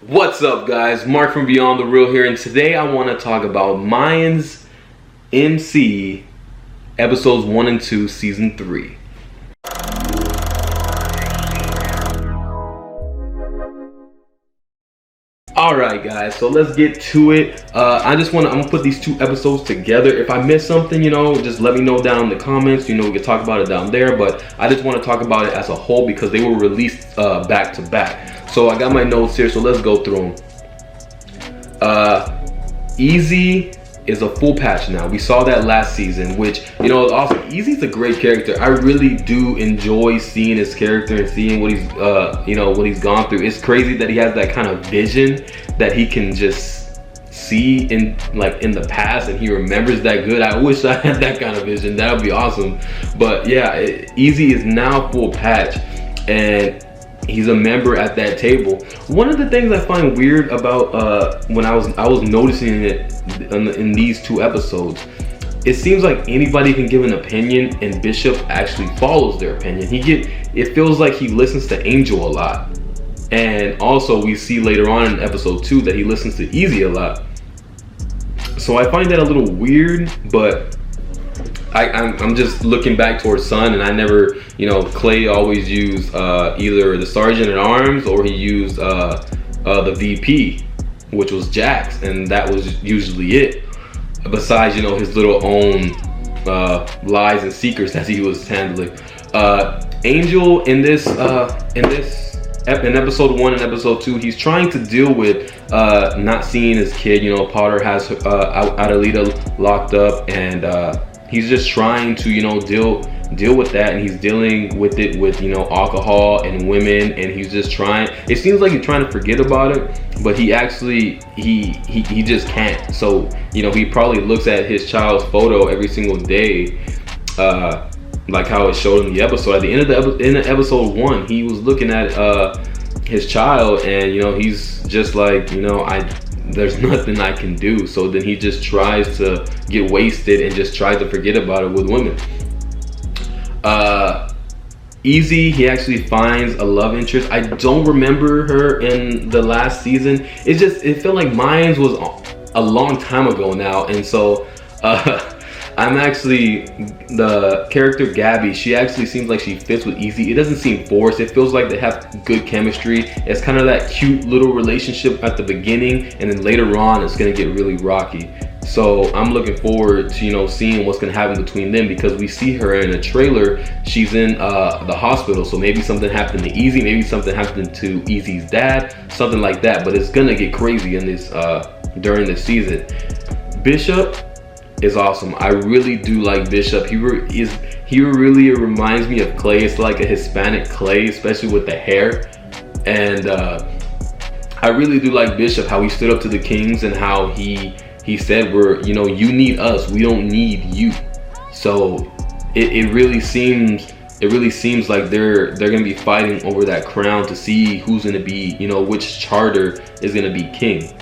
What's up, guys? Marc from Beyond the Real here, and today I want to talk about Mayans MC episodes 1 and 2 season 3. Alright guys, so let's get to it. I'm gonna put these two episodes together. If I miss something, just let me know down in the comments. We can talk about it down there, but I just want to talk about it as a whole because they were released back to back. So I got my notes here, so let's go through them. Easy is a full patch now. We saw that last season, which also Easy's a great character. I really do enjoy seeing his character and seeing what he's what he's gone through. It's crazy that he has that kind of vision that he can just see in the past, and he remembers that good. I wish I had that kind of vision. That would be awesome. But yeah, Easy is now full patch, and he's a member at that table. One of the things I find weird about when I was noticing it in these two episodes, it seems like anybody can give an opinion and Bishop actually follows their opinion. It feels like he listens to Angel a lot, and also we see later on in episode 2 that he listens to Easy a lot. So I find that a little weird, but I'm just looking back towards Sun, and I never, Clay always used either the Sergeant at Arms or he used the VP, which was Jax, and that was usually it. Besides, his little own lies and secrets that he was handling. Angel in episode 1 and episode 2, he's trying to deal with not seeing his kid. Potter has Adelita locked up, and he's just trying to deal with that, and he's dealing with it with alcohol and women, and he's just trying. It seems like he's trying to forget about it, but he actually he just can't. So he probably looks at his child's photo every single day, like how it showed in the episode. At the end of episode 1, he was looking at his child, and he's just like, there's nothing I can do. So then he just tries to get wasted and just tries to forget about it with women. Easy, he actually finds a love interest. I don't remember her in the last season. It felt like Mayans was a long time ago now, and so I'm actually, the character Gabby, she actually seems like she fits with Easy. It doesn't seem forced. It feels like they have good chemistry. It's kind of that cute little relationship at the beginning, and then later on it's gonna get really rocky. So I'm looking forward to seeing what's gonna happen between them, because we see her in a trailer. She's in the hospital, so maybe something happened to Easy, maybe something happened to Easy's dad, something like that. But it's gonna get crazy in this during this season. Bishop is awesome. I really do like Bishop. He really reminds me of Clay. It's like a Hispanic Clay, especially with the hair. And I really do like Bishop, how he stood up to the Kings, and how he said, you need us, we don't need you. So it really seems like they're gonna be fighting over that crown to see who's gonna be, which charter is gonna be king.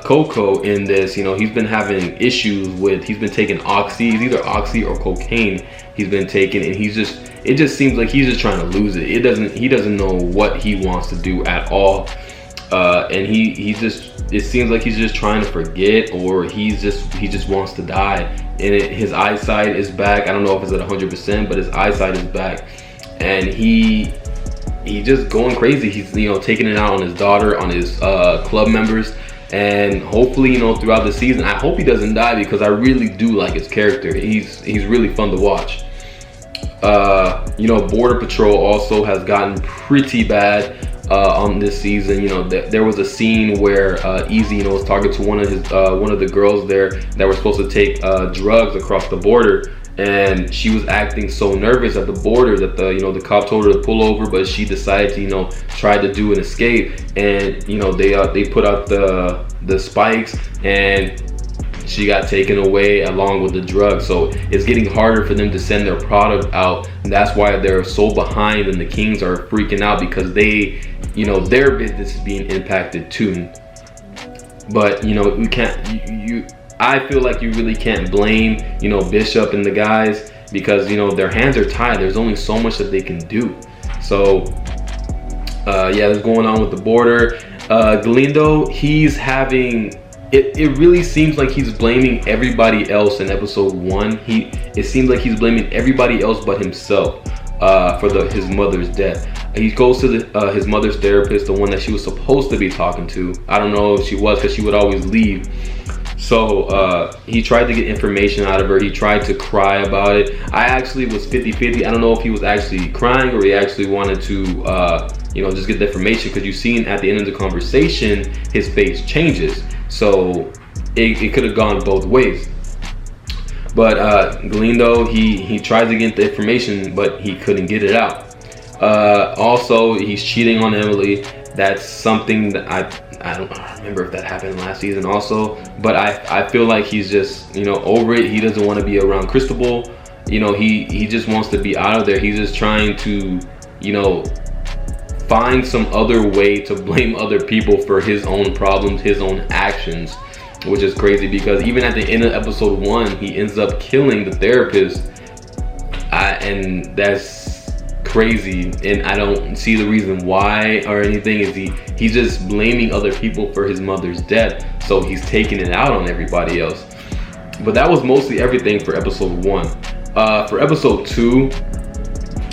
Coco in this, he's been having issues with, he's been taking oxy, it's either oxy or cocaine he's been taking, and it just seems like he's just trying to lose it. He doesn't know what he wants to do at all, and it seems like he's just trying to forget, or he just wants to die. And his eyesight is back. I don't know if it's at 100%, but his eyesight is back, and he just going crazy. He's taking it out on his daughter, on his club members. And hopefully, throughout the season, I hope he doesn't die, because I really do like his character. He's really fun to watch. Border Patrol also has gotten pretty bad on this season. There was a scene where Easy, was talking to one of the girls there that were supposed to take drugs across the border, and she was acting so nervous at the border that the cop told her to pull over, but she decided to try to do an escape, and they put out the spikes, and she got taken away along with the drugs. So it's getting harder for them to send their product out, and that's why they're so behind, and the Kings are freaking out, because they their business is being impacted too. But we can't, I feel like you really can't blame Bishop and the guys, because their hands are tied. There's only so much that they can do. So yeah, that's going on with the border. Galindo, he's having it really seems like he's blaming everybody else in episode 1. It seems like he's blaming everybody else but himself for his mother's death. He goes to his mother's therapist, the one that she was supposed to be talking to. I don't know if she was, because she would always leave. So he tried to get information out of her. He tried to cry about it. I actually was 50-50. I don't know if he was actually crying or he actually wanted to just get the information, because you seen at the end of the conversation his face changes. So it could have gone both ways. But Galindo, he tried to get the information, but he couldn't get it out. Also, he's cheating on Emily. That's something that I don't remember if that happened last season also, but I feel like he's just over it. He doesn't want to be around Cristobal. He just wants to be out of there. He's just trying to find some other way to blame other people for his own problems, his own actions, which is crazy, because even at the end of episode 1 he ends up killing the therapist, and that's crazy, and I don't see the reason why or anything. Is he's just blaming other people for his mother's death, so he's taking it out on everybody else. But that was mostly everything for episode 1. For episode 2,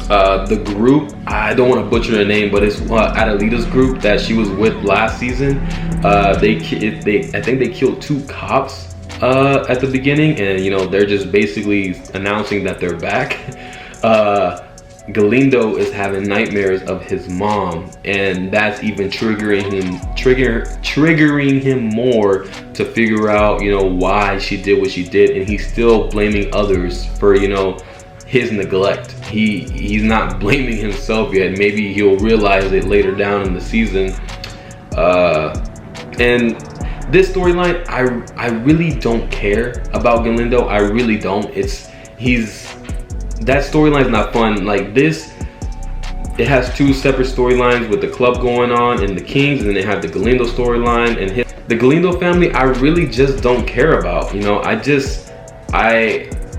the group, I don't want to butcher the name, but it's Adelita's group that she was with last season. I think they killed 2 cops at the beginning, and they're just basically announcing that they're back. Galindo is having nightmares of his mom, and that's even triggering him more to figure out why she did what she did, and he's still blaming others for his neglect. He's not blaming himself yet. Maybe he'll realize it later down in the season. And this storyline, I really don't care about Galindo. I really don't. That storyline's not fun. Like this, it has 2 separate storylines with the club going on and the Kings, and then they have the Galindo storyline and the Galindo family. I really just don't care about.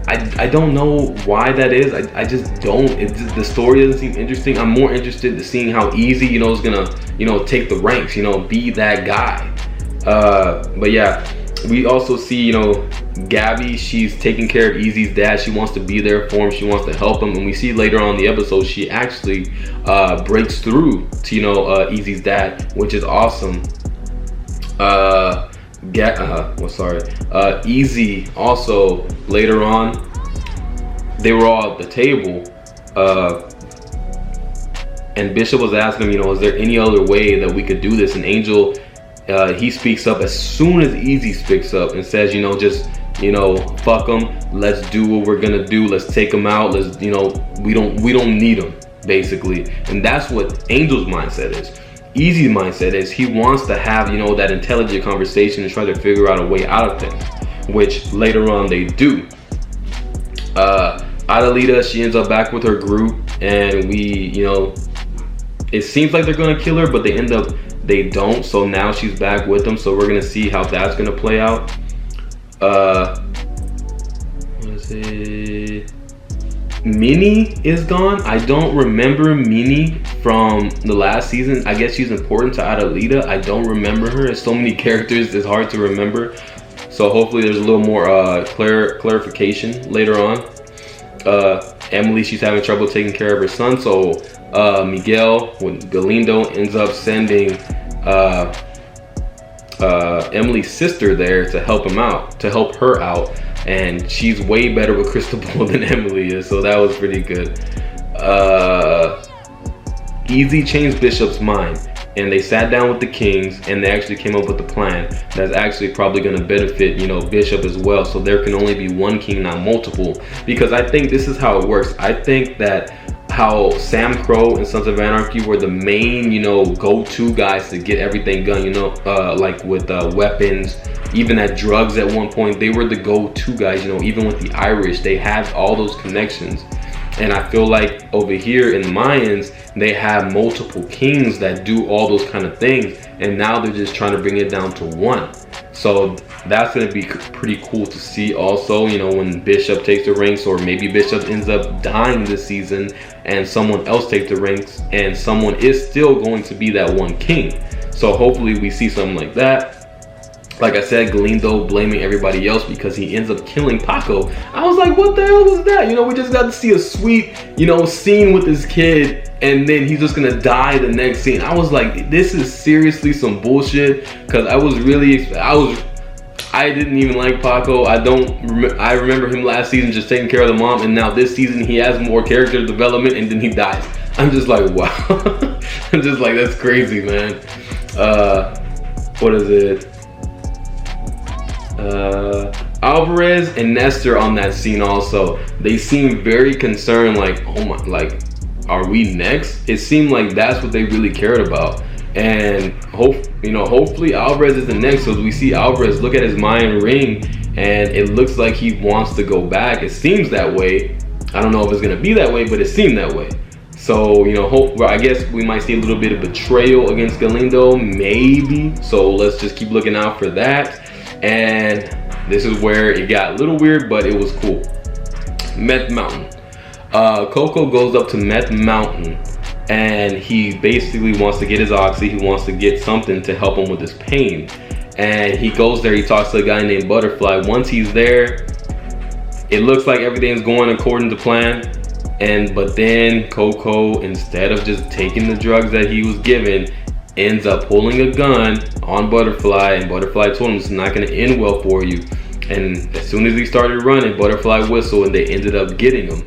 I don't know why that is. I just don't. The story doesn't seem interesting. I'm more interested in seeing how Easy is gonna take the ranks. Be that guy. But yeah, we also see Gabby, she's taking care of Easy's dad. She wants to be there for him. She wants to help him. And we see later on in the episode, she actually breaks through to Easy's dad, which is awesome. Easy also, later on, they were all at the table, and Bishop was asking him, is there any other way that we could do this? And Angel, he speaks up as soon as Easy speaks up and says, just fuck them. Let's do what we're gonna do. Let's take them out. Let's, we don't need them, basically. And that's what Angel's mindset is. Easy's mindset is he wants to have, that intelligent conversation and try to figure out a way out of things, which later on they do. Adelita, she ends up back with her group, and it seems like they're gonna kill her, but they don't. So now she's back with them. So we're gonna see how that's gonna play out. Minnie is gone. I don't remember Minnie from the last season. I guess she's important to Adelita. I don't remember her. There's so many characters, it's hard to remember. So hopefully there's a little more clarification later on. Emily, she's having trouble taking care of her son. So Miguel, when Galindo ends up sending Emily's sister there to help her out. And she's way better with Cristobal than Emily is, so that was pretty good. Easy changed Bishop's mind, and they sat down with the Kings, and they actually came up with a plan that's actually probably going to benefit, Bishop as well. So there can only be one king, not multiple. Because I think this is how it works. I think that how Sam Crow and Sons of Anarchy were the main, go-to guys to get everything done, like with weapons, even at drugs at one point, they were the go-to guys, even with the Irish, they had all those connections. And I feel like over here in the Mayans, they have multiple kings that do all those kind of things, and now they're just trying to bring it down to one. So that's going to be pretty cool to see also, you know, when Bishop takes the ranks, or maybe Bishop ends up dying this season and someone else takes the ranks, and someone is still going to be that one king. So hopefully we see something like that. Like I said, Galindo blaming everybody else because he ends up killing Paco. I was like, what the hell was that? You know, we just got to see a sweet, you know, scene with this kid, and then he's just gonna die the next scene. I was like, this is seriously some bullshit, because I didn't even like Paco. I remember him last season just taking care of the mom, and now this season he has more character development and then he dies. I'm just like, wow. I'm just like, that's crazy, man. What is it? Alvarez and Nestor on that scene also, they seem very concerned, like, oh my, like, are we next? It seemed like that's what they really cared about. And hopefully Alvarez isn't next. So we see Alvarez look at his Mayan ring, and it looks like he wants to go back. It seems that way. I don't know if it's gonna be that way, but it seemed that way. So, you know, I guess we might see a little bit of betrayal against Galindo, maybe. So let's just keep looking out for that. And this is where it got a little weird, but it was cool. Meth Mountain. Coco goes up to Meth Mountain, and he basically wants to get his oxy. He wants to get something to help him with his pain. And he goes there, he talks to a guy named Butterfly. Once he's there, it looks like everything's going according to plan. But then Coco, instead of just taking the drugs that he was given, ends up pulling a gun on Butterfly, and Butterfly told him it's not gonna end well for you. And as soon as he started running, Butterfly whistled, and they ended up getting him.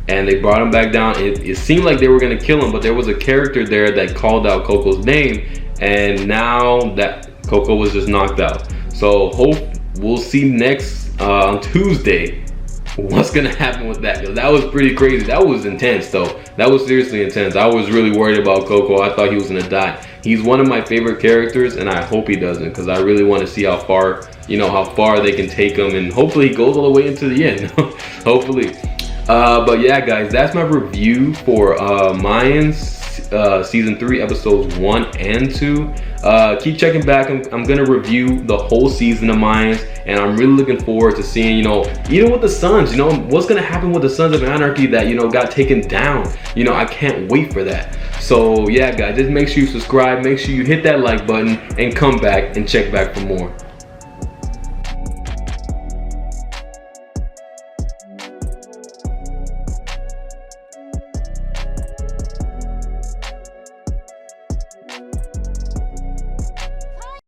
And they brought him back down. It seemed like they were gonna kill him, but there was a character there that called out Coco's name, and now that Coco was just knocked out. So we'll see next on Tuesday what's gonna happen with that, because that was pretty crazy. That was intense though. That was seriously intense. I was really worried about Coco. I thought he was gonna die. He's one of my favorite characters, and I hope he doesn't, because I really want to see how far they can take him, and hopefully he goes all the way into the end. Hopefully. But yeah, guys, that's my review for Mayans season 3 episodes 1 and 2. Keep checking back. I'm gonna review the whole season of Mayans, and I'm really looking forward to seeing, you know, even with the Sons, you know, what's gonna happen with the Sons of Anarchy that, you know, got taken down. You know, I can't wait for that. So yeah, guys, just make sure you subscribe, make sure you hit that like button, and come back and check back for more.